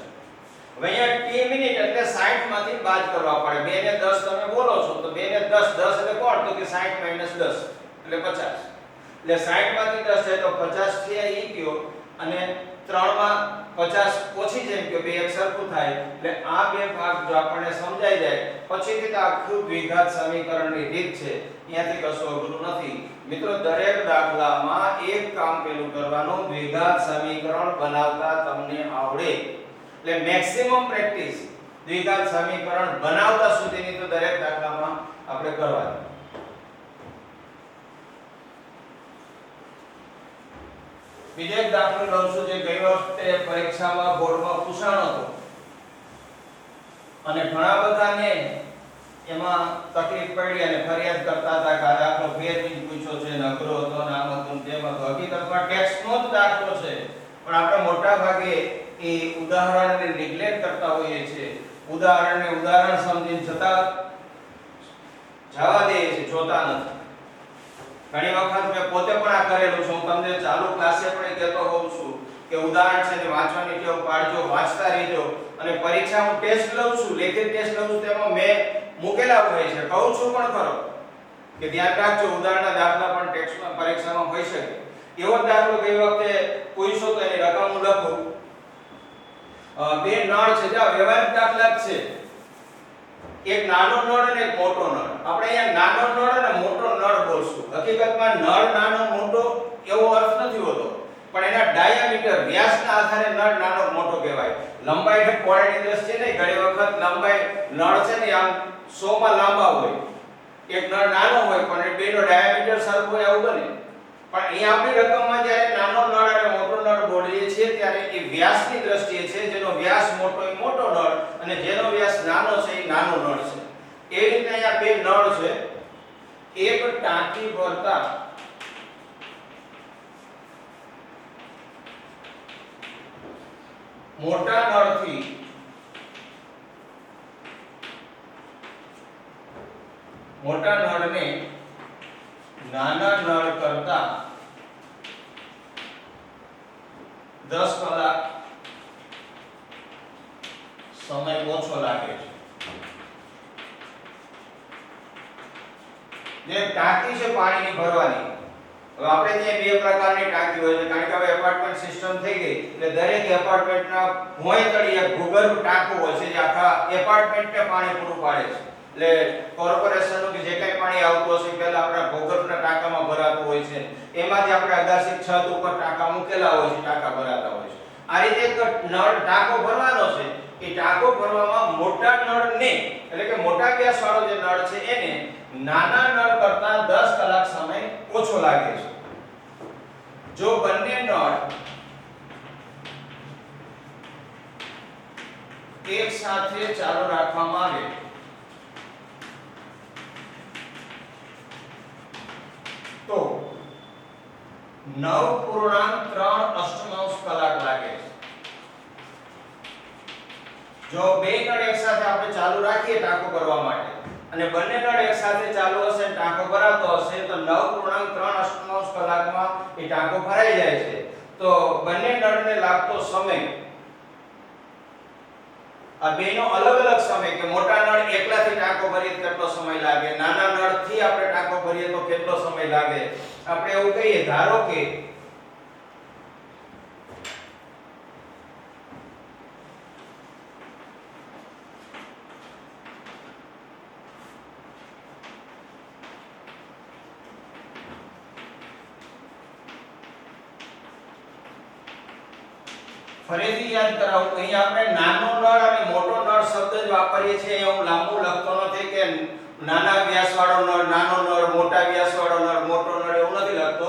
હવે અહીંયા t મિનિટ એટલે 60 માંથી બાદ કરવા પડે. 2 ને 10 તમે બોલો છો તો 2 ને 10 10 એટલે કોણ તો કે 60 - 10 એટલે 50. એટલે 60 માંથી 10 જાય તો 50 થી ઈ ગયો અને 3 માં 50 ઓછી જેમ કે બે એક સરખું થાય. એટલે આ બે ભાગ જો આપણને સમજાઈ જાય પછીથી તો આખું દ્વિઘાત સમીકરણની રીત છે. અહીંયાથી કશું અઘરું નથી. મિત્રો દરેક દાખલામાં એક કામ પેલું કરવાનું દ્વિઘાત સમીકરણ બનાવતા તમને આવડે. એટલે મેક્સિમમ પ્રેક્ટિસ દ્વિઘાત સમીકરણ બનાવતા સુધીની તો દરેક દાખલામાં આપણે કરવાની. બીજો એક દાખલો લઉં છું જે ગઈ વખતે પરીક્ષામાં બોર્ડમાં પૂછાણો હતો અને ઘણા બધાને એમાં તકલીફ પડી અને ફરિયાદ કરતા હતા કે આ દાખલો ફેરથી પૂછ્યો છે, નકરો હતો, નામ હતું, તેમ હતું. હકીકતમાં ટેક્સ્ટનો જ દાખલો છે પણ આપણે મોટા ભાગે એ ઉદાહરણને નેગ્લેક્ટ કરતા હોઈએ છીએ. ઉદાહરણ સમજીને જતા જવા દઈએ છીએ, જોતા નથી. ઘણી વખત મેં પોતે પણ આ કરેલું છે. હું તમને ચાલુ ક્લાસે પણ કહેતો હોઉં છું કે ઉદાહરણ છે ને વાંચવાની ટેવ પાડજો, વાંચતા રહેજો. અને પરીક્ષા હું ટેસ્ટ લઉં છું, લેખિત ટેસ્ટ લઉં છું તેમાં મેં મૂકેલા હોય છે, કહું છું પણ ખરો કે ધ્યાન રાખજો ઉદાહરણના દાખલા પણ ટેક્સ્ટમાં પરીક્ષામાં હોઈ શકે. એવો દાખલો ગઈ વખતે પૂછ્યો તો એની રકમ હું લખું. બે નળ છે, જે વ્યવહારિક દાખલા જ છે. એક નાનો નળ અને એક મોટો નળ. આપણે અહીંયા નાનો નળ અને મોટો નળ બોલશું. હકીકતમાં નળ નાનો મોટો એવો અર્થ નથી હોતો, પણ એના ડાયામીટર વ્યાસના આધારે નળ નાનો મોટો કહેવાય. લંબાઈ અને પહોળાઈની દ્રષ્ટિએ નહીં, ઘણી વખત લંબાઈ નળ છે ને આમ 100 માં લાંબા હોય, એક નળ નાનો હોય પણ એ બેનો ડાયામીટર સરખો હોય આવું બને. પણ અહીંયા આપણી રકમમાં જ્યારે નાનો નળ અને મોટો નળ બોલીએ છીએ ત્યારે એ વ્યાસની દ્રષ્ટિએ છે. જેનો વ્યાસ મોટો એ મોટો નળ અને જેનો વ્યાસ નાનો છે એ નાનો નળ છે. એ રીતે અહીંયા બે નળ છે. એક ટાંકી ભરતા મોટા નળથી મોટા નળને નાના નળ કરતા 10 કલાક સમય ઓછો લાગે છે. જે ટાંકી છે પાણીની ભરવાની, હવે આપણે ત્યાં બે પ્રકારની ટાંકી હોય છે, કારણ કે હવે એપાર્ટમેન્ટ સિસ્ટમ થઈ ગઈ એટલે દરેક એપાર્ટમેન્ટના ભોંય તળિયે ભૂગર્ભ ટાંકો હોય છે જે આખા એપાર્ટમેન્ટને પાણી પૂરું પાડે છે. એટલે કોર્પોરેશનનું કે જે કંઈ પાણી આવતું હશે પહેલા આપણા ભૂગર્ભના ટાંકામાં ભરાતું હોય છે. એમાંથી આપણે અગાસી છત ઉપર ટાંકા મૂકેલા હોય છે, ટાંકા ભરાતા હોય છે. આ રીતે એક નળ ટાંકો ભરવાનો છે. એ ટાંકો ભરવામાં મોટા નળને એટલે કે મોટા વ્યાસવાળો જે નળ છે એને નાના નળ કરતા 10 કલાક સમય ઓછો લાગે છે. જો બંને નળ એક સાથે ચાલુ રાખવામાં આવે તો 9.3 કલાક લાગે છે. જો બે નળ એક સાથે આપણે ચાલુ રાખીએ ટાંકો ભરવા માટે અને બંને નળ એક સાથે ચાલુ હશે ટાંકો ભરાતો હશે તો 9.3 કલાકમાં એ ટાંકો ભરાઈ જાય છે. તો બંને નળને લાગતો સમય આ બેનો અલગ અલગ સમય કે મોટા નળ એકલાથી ટાંકો ભરીએ કેટલો સમય લાગે, નાના નળથી આપણે ટાંકો ભરીએ તો કેટલો સમય લાગે. આપણે એવું કહીએ ધારો કે ફરીથી યાદ કરાવું તો અહીંયા આપણે નાનો નળ અને મોટો નળ શબ્દ જ વાપરીએ છીએ. હું લાંબુ લખતો નથી કે નાના વ્યાસવાળો નળ, નાનો નળ, મોટા વ્યાસવાળો નળ, મોટો નળ એવું નથી લખતો.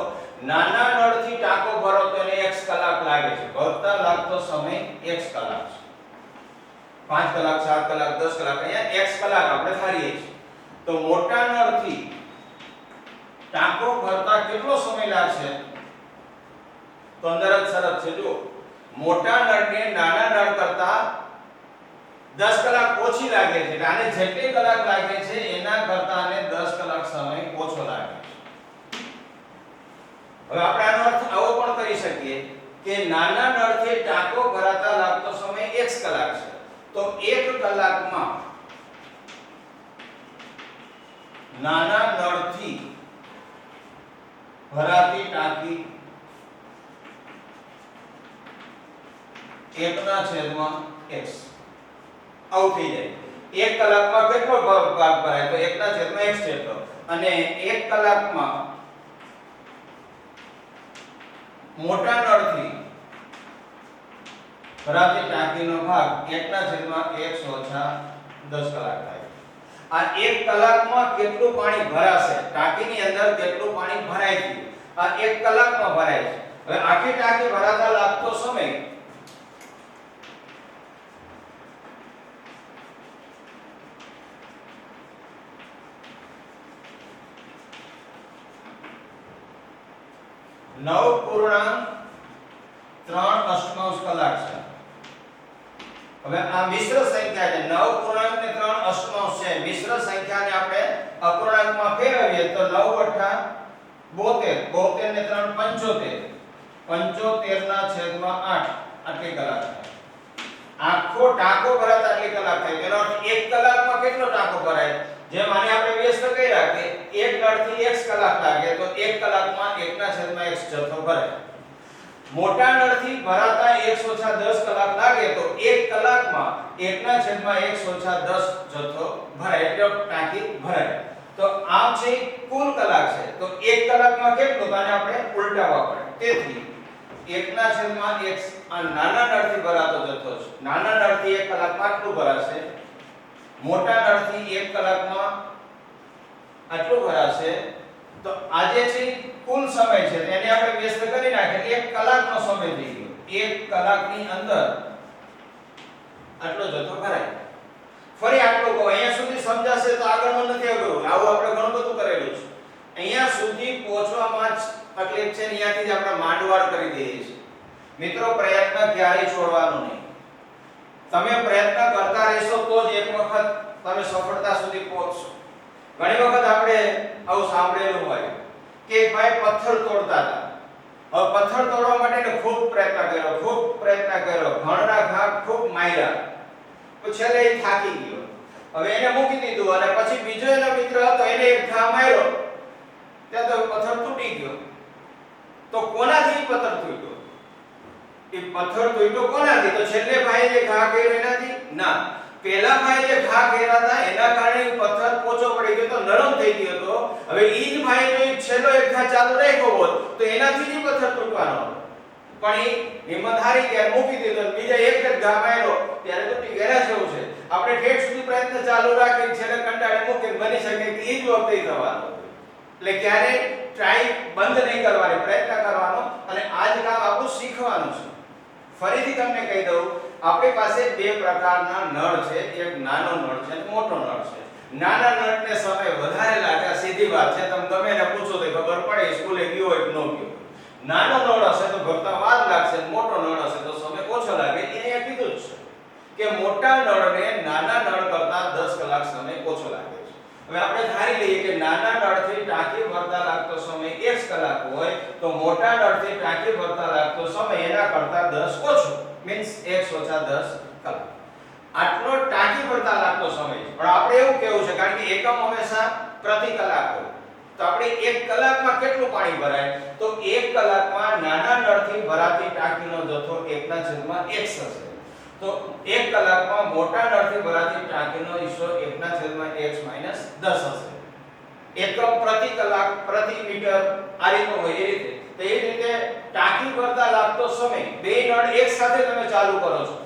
નાના નળથી ટાંકો ભરો તો એને x કલાક લાગે છે. ભરતા લાગતો સમય x કલાક છે. 5 કલાક, 7 કલાક, 10 કલાક, અહીંયા x કલાક આપણે ધારીએ છીએ. તો મોટા નળથી ટાંકો ભરતા કેટલો સમય લાગશે? તો અંદર જ શરત છે. જો મોટા નળને નાના નળ કરતા 10 કલાક ઓછી લાગે છે. આને જેટલી કલાક લાગે છે એના કરતા આને 10 કલાક સમય ઓછો લાગે છે. હવે આપણે આનો અર્થ આવો પણ કરી શકીએ કે નાના નળથી ટાંકો ભરાતા લાગતો સમય x કલાક છે. તો 1 કલાકમાં નાના નળથી ભરાતી ટાંકી 1/x આવું થઈ જાય. 1 કલાકમાં કેટલો ભાગ ભરાય તો 1/x જેટલો. અને 1 કલાકમાં મોટા નળથી ભરાતી ટાંકીનો ભાગ 1/x ઓછા 10 કલાક થાય. આ 1 કલાકમાં કેટલું પાણી ભરાશે, ટાંકીની અંદર કેટલું પાણી ભરાય છે આ 1 કલાકમાં ભરાય છે. હવે આખી ટાંકી ભરાતા લાગતો સમય કલાક છે. હવે આ મિશ્ર સંખ્યા છે 9.3 છે. મિશ્ર સંખ્યાને આપણે અપૂર્ણાંકમાં ફેરવીએ તો 9 * 72 ને 3 75 75/8 આટલી કલાક થાય. આખો ટાંકો ભરાતા આટલી કલાક થાય. તેનો અર્થ 1 કલાકમાં કેટલો ટાંકો ભરાય જેમ આને આપણે વ્યસ્ત કર્યા કે એક નળથી x કલાક લાગે તો 1 કલાકમાં 1/x જથ્થો ભરાય. મોટા નળથી ભરાતા 1 ઓછા 10 કલાક લાગે તો 1 કલાકમાં 1/x ઓછા 10 જથ્થો ભરાય એટલે ટાંકી ભરાય. તો આ છે કુલ કલાક છે. તો 1 કલાકમાં કેટલું? તો આને આપણે ઉલટાવવા પડે. તેથી 1/x આ નાના નળથી ભરાતો જથ્થો છે. નાના નળથી 1 કલાકમાં આટલું ભરાશે. મોટા નળથી 1 કલાકમાં આટલું ભરાશે. તો આજે છે કુલ સમય છે એને આપણે વ્યસ્ત કરી નાખીએ. 1 કલાકનો સમય થઈ ગયો. 1 કલાકની અંદર આટલો જથ્થો ભરાય. ફરી આટલું કહો. અહીંયા સુધી સમજાશે તો આગળનું નથી અઘરું. આવું આપણે ઘણું બધું કરેલું છે. અહીંયા સુધી પહોંચવામાં જ તકલીફ છે. અહીંયાથી જ આપણે માંડવાળ કરી દઈએ છીએ. મિત્રો પ્રયત્ન ક્યારેય છોડવાનો નહીં. તમે પ્રયત્ન કરતા રહેશો તો જ એક વખત તમે સફળતા સુધી પહોંચશો. ઘણી વખત આપણે આવું સાંભળેલું હોય કે ભાઈ પથ્થર તોડતા હતા. હવે પથ્થર તોડવા માટે ખૂબ પ્રયત્ન કર્યો, ઘણના ઘા ખૂબ માર્યા, તો છેલ્લે એ થાકી ગયો. હવે એને મૂકી દીધું અને પછી બીજો એનો મિત્ર હતો એને એક ઘા માર્યો, ત્યાં તો પથ્થર તૂટી ગયો. તો કોનાથી પથ્થર તૂટ્યો? એ પથ્થર તૂટ્યો કોનાથી? તો છેલ્લે ભાઈ જે ઘા કર્યો એનાથી? ના, પેલા ભાઈ જે ઘા કર્યા હતા એના કારણે પથ્થર પોચો પડી ગયો તો નરમ થઈ ગયો હતો. હવે ઈ જ ભાઈ જો છેલ્લો એક ઘા ચાલુ રાખ્યો હોત તો એનાથી જ પથ્થર તૂટવાનો હતો. પણ એ હિંમત હારી ગયા, મૂકી દીધો. બીજા એક જ ઘા માર્યો ત્યારે તૂટી ગયા. જેવું છે આપણે ઠેઠ સુધી પ્રયત્ન ચાલુ રાખીને છેલ્લે કંટાળે મૂકીને બની શકે કે ઈ જ વખતે થવાનું. એટલે ક્યારે ટ્રાય બંધ નહીં કરવાની, પ્રયત્ન કરવાનો અને આ જ કામ આપણું શીખવાનું છે. ફરીથી તમને કહી દઉં, આપણી પાસે બે પ્રકારના નળ છે. એક નાનો નળ છે અને મોટો નળ છે. નાના નળને સમય વધારે લાગે, સીધી વાત છે. તમે ગમે એને પૂછો તો ખબર પડે સ્કૂલે ગયો હોય કે ન ગયો. નાનો નળ હશે તો ભરતા વાર લાગશે, મોટો નળ હશે તો સમય ઓછો લાગે. એ કીધું જ છે કે મોટા નળને નાના નળ કરતા 10 કલાક સમય ઓછો લાગે છે. હવે આપણે ધારી લઈએ કે નાના નળથી ટાંકી ભરતા લાગતો સમય 1 કલાક હોય તો મોટા નળથી ટાંકી ભરતા લાગતો સમય એના કરતા 10 ઓછો, મીન્સ 1 ઓછા 10 કલાક. આટલો ટાંકી ભરતા લાગતો સમય છે. પણ આપણે એવું કહેવું છે કારણ કે એકમ હંમેશા પ્રતિ કલાક હોય. તો આપણે 1 કલાકમાં કેટલું પાણી ભરાય? તો 1 કલાકમાં નાના નળથી ભરાતી ટાંકીનો જથ્થો 1/x હશે. તો 1 કલાકમાં મોટા નળથી ભરાતી ટાંકીનો હિસ્સો 1/x - 10 હશે. એકમ પ્રતિ કલાક, પ્રતિ મીટર આ રીતનું હોય. એ રીતે તો એ રીતે ટાંકી ભરતા લાગતો સમય બે નળ એક સાથે તમે ચાલુ કરો છો.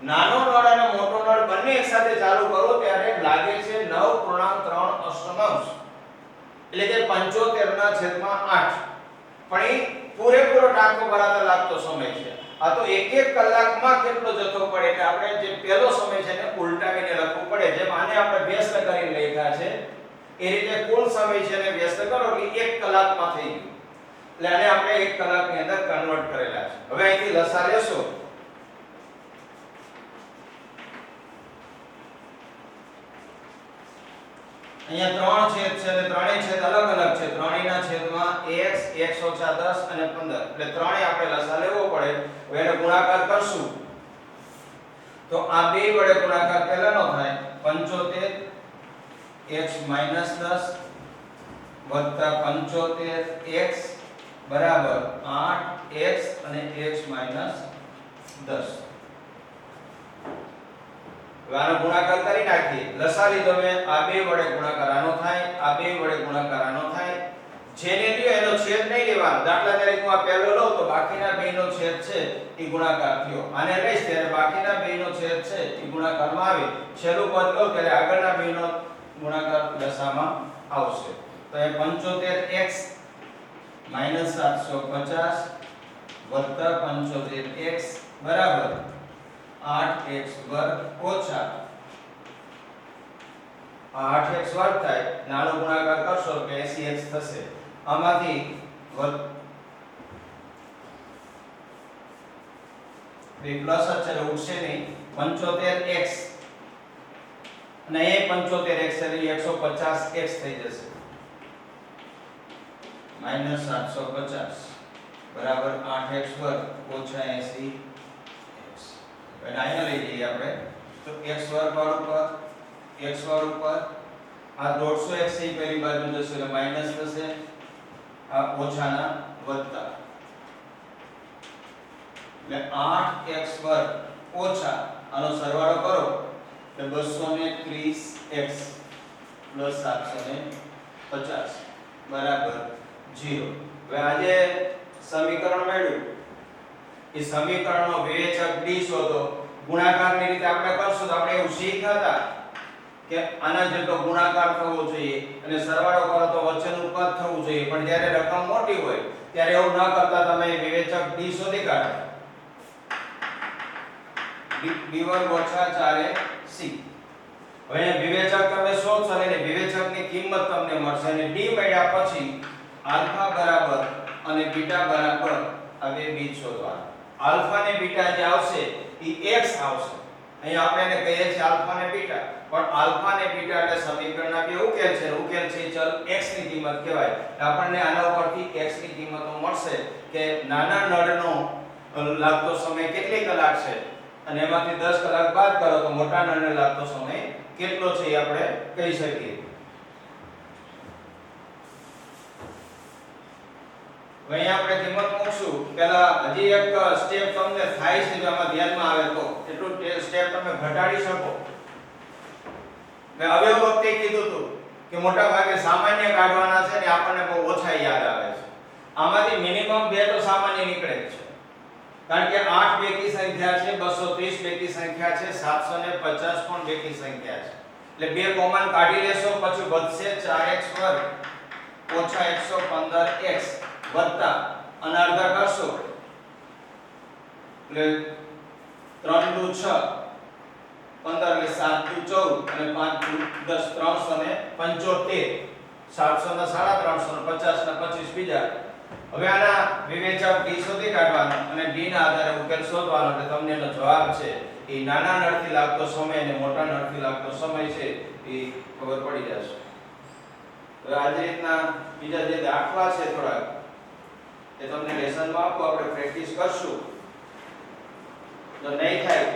નાનો નળ અને મોટો નળ બંને એક સાથે ચાલુ કરો ત્યારે લાગે છે 9.3 એટલે કે 75/8. પણ એ પૂરેપૂરો ટાંકો ભરાતા લાગતો સમય છે. આ તો એક કલાકમાં કેટલો જથ્થો પડે એટલે આપણે જે પહેલો સમય છે એને ઉલટાવીને લખવું પડે. જેમ આને આપણે વ્યસ્ત કરીને લખ્યા છે એ રીતે કુલ સમય છે એને વ્યસ્ત કરો એટલે 1 કલાકમાં થઈ ગયું. એટલે આને આપણે 1 કલાકની અંદર કન્વર્ટ કરેલા છે. હવે અહીંથી લસા લેશો. અહીંયા 3 છેદ છે અને ત્રણેય છેદ અલગ અલગ છે. ત્રણેયના છેદમાં x, x - 10 અને 15 એટલે ત્રણેય આપણે લસા લેવો પડે. હવે એને ગુણાકાર કરશું તો આ બે વડે ગુણાકાર પહેલાનો થાય 75 x - 10 વત્તા 75 x બરાબર 8x અને x - 10. આનો ગુણાકાર કરી નાખીએ. લસા લીધો મેં, આ બે વડે ગુણાકાર આનો થાય, આ બે વડે ગુણાકાર આનો થાય. જેને લ્યો એનો છેદ નહીં લેવાનો. દાખલા તરીકે હું આ પહેલો લઉં તો બાકીના બેનો છેદ છે એ ગુણાકાર થયો. આને લઈશ ત્યારે બાકીના બેનો છેદ છે એ ગુણાકારમાં આવે. છેલ્લું પદ લઉં ત્યારે આગળના બેનો ગુણાકાર લસામાં આવશે. તો એ 75x - 750 વત્તા 75x બરાબર 8x વર્ગ ઓછા 8x વર્ગ થાય. નાનો ગુણાકાર કરશો તો 80x થશે. આમાંથી બે પ્લસ જ છે ઉડશે નહીં. 75x અને એ 75x એટલે 150x થઈ જશે -750 બરાબર 8x વર્ગ ઓછા 80x. અને અહીંયા લઈ જઈએ આપણે તો x વર્ગ વાળું પર x વાળું પર આ 150x એ પેલી બાજુ જશે એટલે માઈનસ થશે, આ ઓછાના વત્તા, એટલે 8x વર્ગ ઓછા આનો સરવાળો કરો એટલે 230x પ્લસ 750 બરાબર 0. હવે આજે સમીકરણ મેળવ્યું એ સમીકરણનો વિવેચક d શોધો. ગુણાકારની રીતે આપણે કરશું તો આપણે એવું શીખ્યા હતા કે આના જેટલો ગુણાકાર થવો જોઈએ અને સરવાળો કરો તો વચ્ચેનું પદ થવું જોઈએ, પણ જ્યારે રકમ મોટી હોય ત્યારે એવું ન કરતા તમે વિવેચક d શોધી કાઢો. b વર્ગ ઓછા 4ac. હવે વિવેચક તમે શોધશો અને વિવેચકની કિંમત તમને મળશે અને d મળ્યા પછી આલ્ફા બરાબર અને બીટા બરાબર આ બે બીજ શોધવાના. આલ્ફા અને બીટા જે આવશે એ x આવશે. અહીંયા આપણે એને કહીએ છીએ આલ્ફા અને બીટા, પણ આલ્ફા અને બીટા એટલે સમીકરણના બે ઉકેલ છે. ઉકેલ છે ચલ x ની કિંમત કહેવાય. આપણને આના ઉપરથી x ની કિંમતો મળશે કે નાના નળનો લાગતો સમય કેટલી કલાક છે અને એમાંથી 10 કલાક બાદ કરો તો મોટા નળને લાગતો સમય કેટલો છે એ આપણે કહી શકીએ. અહીંયા આપણે કિંમત મૂકશું. પહેલા હજી એક સ્ટેપ તમને થાય છે જો આમાં ધ્યાનમાં આવે તો એટલું સ્ટેપ તમે ઘટાડી શકો. મેં અવયવ વખતે કીધું હતું કે મોટા ભાગે સામાન્ય કાઢવાના છે ને આપણને બહુ ઓછા યાદ આવે છે. આમાંથી મિનિમમ 2 તો સામાન્ય નીકળે જ છે, કારણ કે 8 બેકી સંખ્યા છે, 230 બેકી સંખ્યા છે, 750 પણ બેકી સંખ્યા છે. એટલે બે કોમન કાઢી લેશો પછી વધશે 4x વર્ગ ઓછા 115x વત્તા અને અડધા કરશો એટલે 3 દુ 6 15 એટલે 7 દુ 14 અને 5 દુ 10 375 700 ના 350 50 ના 25 બીજા. હવે આના વિવેચક d શોધી કાઢવાનો અને d ના આધારે ઉકેલ શોધવાનો એટલે તમને એનો જવાબ છે એ નાના નળથી લાગતો સમય અને મોટા નળથી લાગતો સમય છે એ ખબર પડી જશે. હવે આ રીતના બીજા જે દાખલા છે થોડા એ તમને લેસનમાં આપો, આપણે પ્રેક્ટિસ કરશું. જો નહીં થાય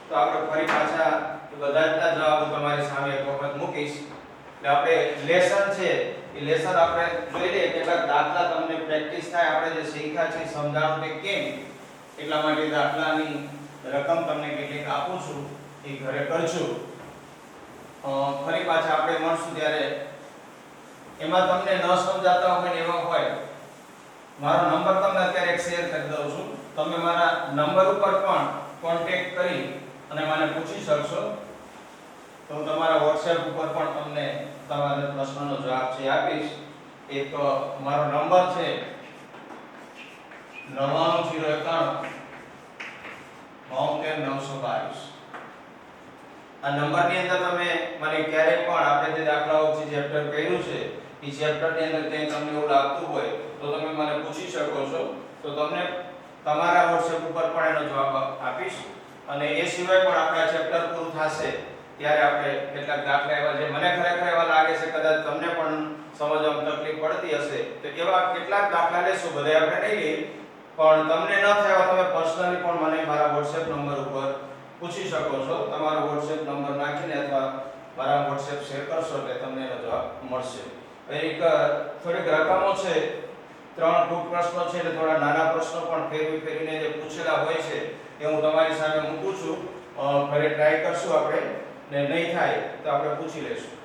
તો આપણે ફરી પાછા બધા જ જવાબો તમારી સામે એક વખત મૂકીશ. એટલે આપણે લેસન છે એ લેસન આપણે જોઈ લઈએ, કેટલાક દાખલા તમને પ્રેક્ટિસ થાય. આપણે જે શીખ્યા છે સમજાવવું કે કેમ, એટલા માટે દાખલાની રકમ તમને કેટલીક આપું છું એ ઘરે કરજો. ફરી પાછા આપણે મળશું ત્યારે એમાં તમને ન સમજાતા હોય ને એવા હોય, મારો નંબર તમને અત્યારે એક શેર કરી દઉં છું. તમે મારા નંબર ઉપર પણ કોન્ટેક્ટ કરી અને મને પૂછી શકશો. તો હું તમારા WhatsApp ઉપર પણ તમને તમારા પ્રશ્નનો જવાબ છે આપીશ. એક મારો નંબર છે 99091 922. આ નંબરની અંદર તમે મને ક્યારેય પણ આપણે જે દાખલાઓ છે ચેપ્ટર કર્યું છે એ ચેપ્ટરની અંદર કંઈ તમને એવું લાગતું હોય તો તમે મને પૂછી શકો છો. તો તમને તમારા WhatsApp ઉપર પણ એનો જવાબ આપીશ. અને એ સિવાય પણ આપણા ચેપ્ટર પૂરું થશે ત્યારે આપણે કેટલાક દાખલા એવા જે મને ખરેખર એવા લાગે છે કદાચ તમને પણ સમજવામાં તકલીફ પડતી હશે તો એવા કેટલાક દાખલા લેશું. બધે આપણે નહીં લઈએ, પણ તમને ન થાય તમે પર્સનલી પણ મને મારા WhatsApp નંબર ઉપર પૂછી શકો છો. તમારો WhatsApp નંબર નાખીને અથવા મારા WhatsApp શેર કરશો એટલે તમને એનો જવાબ મળશે. એક થોડીક રકમો છે, 3 ટૂંક પ્રશ્નો છે એટલે થોડા નાના પ્રશ્નો પણ ફેરવીને જે પૂછેલા હોય છે એ હું તમારી સામે મૂકું છું. ઘરે ટ્રાય કરશું આપણે, ને નહીં થાય તો આપણે પૂછી લઈશું.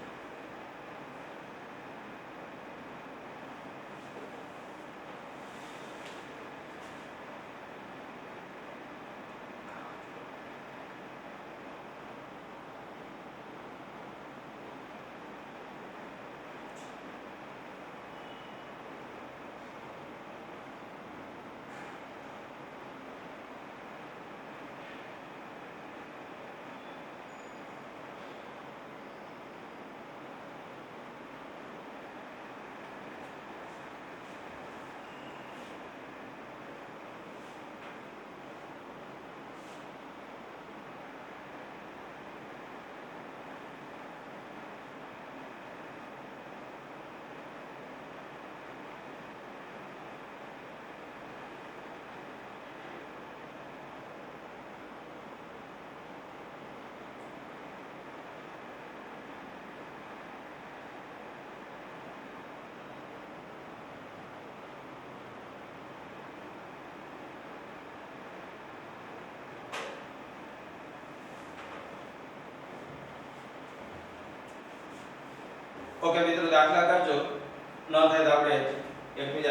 ઓકે મિત્રો દાખલા કરજો, ન થાય તો આપણે એકબીજા